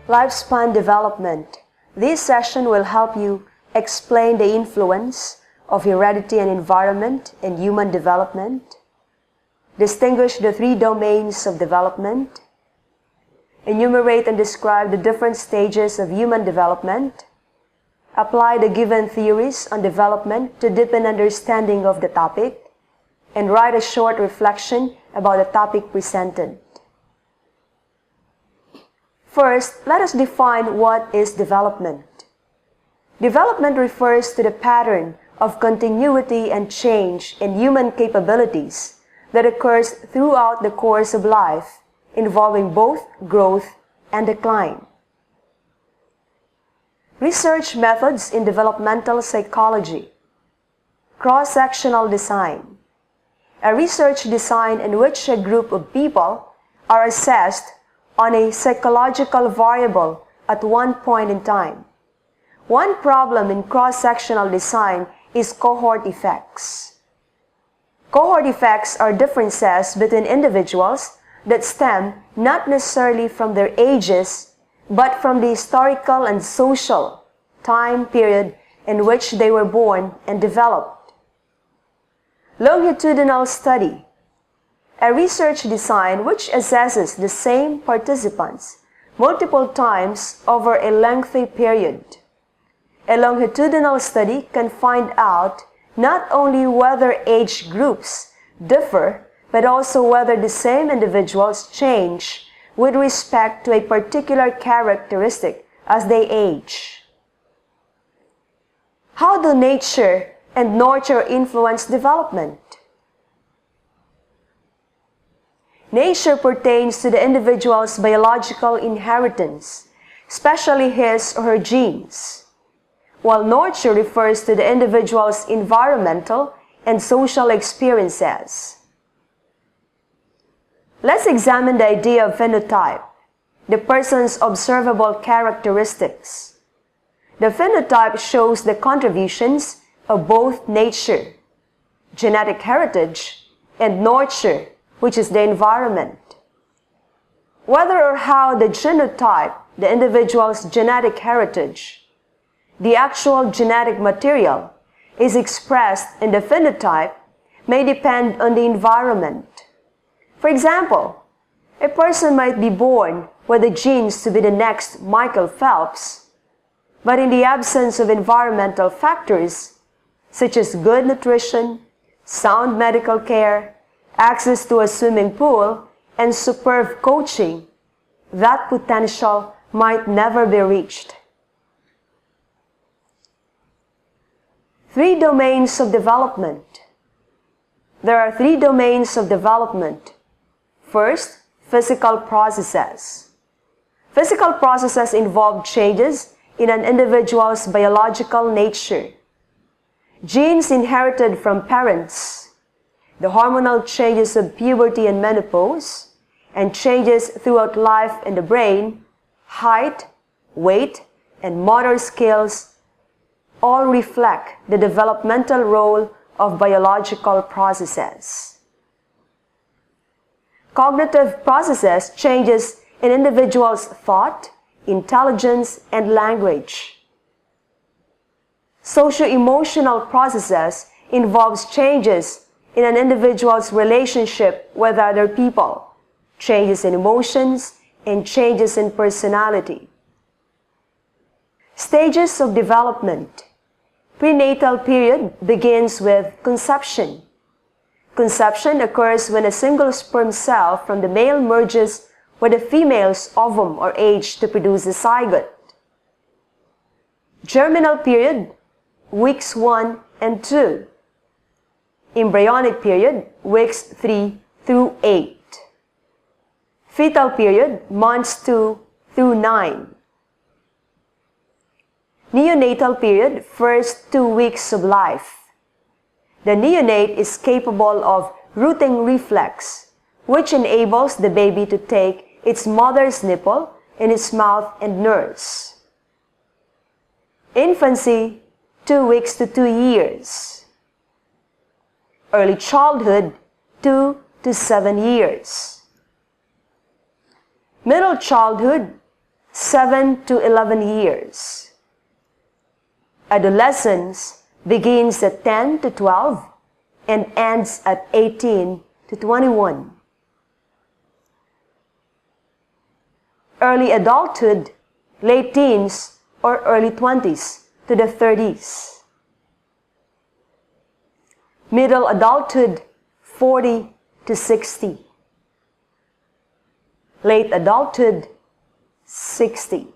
Lifespan development. This session will help you explain the influence of heredity and environment in human development, distinguish the three domains of development, enumerate and describe the different stages of human development, apply the given theories on development to deepen understanding of the topic, and write a short reflection about the topic presented. First, let us define what is development. Development refers to the pattern of continuity and change in human capabilities that occurs throughout the course of life, involving both growth and decline. Research methods in developmental psychology. Cross-sectional design. A research design in which a group of people are assessed on a psychological variable at one point in time. One problem in cross-sectional design is cohort effects. Cohort effects are differences between individuals that stem not necessarily from their ages, but from the historical and social time period in which they were born and developed. Longitudinal study. A research design which assesses the same participants multiple times over a lengthy period. A longitudinal study can find out not only whether age groups differ, but also whether the same individuals change with respect to a particular characteristic as they age. How do nature and nurture influence development? Nature pertains to the individual's biological inheritance, especially his or her genes, while nurture refers to the individual's environmental and social experiences. Let's examine the idea of phenotype, the person's observable characteristics. The phenotype shows the contributions of both nature, genetic heritage, and nurture, which is the environment. Whether or how the genotype, the individual's genetic heritage, the actual genetic material, is expressed in the phenotype may depend on the environment. For example, a person might be born with the genes to be the next Michael Phelps, but in the absence of environmental factors, such as good nutrition, sound medical care, access to a swimming pool, and superb coaching, that potential might never be reached. Three domains of development. There are three domains of development. First, physical processes. Physical processes involve changes in an individual's biological nature. Genes inherited from parents, the hormonal changes of puberty and menopause, and changes throughout life in the brain, height, weight, and motor skills all reflect the developmental role of biological processes. Cognitive processes changes in individuals' thought, intelligence, and language. Socio-emotional processes involves changes in an individual's relationship with other people, changes in emotions, and changes in personality. Stages of development. Prenatal period begins with conception. Conception occurs when a single sperm cell from the male merges with a female's ovum or egg to produce a zygote. Germinal period, weeks 1 and 2. Embryonic period, weeks 3 through 8. Fetal period, months 2 through 9. Neonatal period, first 2 weeks of life. The neonate is capable of rooting reflex, which enables the baby to take its mother's nipple in its mouth and nurse. Infancy, 2 weeks to 2 years. Early childhood, 2 to 7 years. Middle childhood, 7 to 11 years. Adolescence begins at 10 to 12 and ends at 18 to 21. Early adulthood, late teens, or early 20s to the 30s. Middle adulthood, 40 to 60. Late adulthood, 60.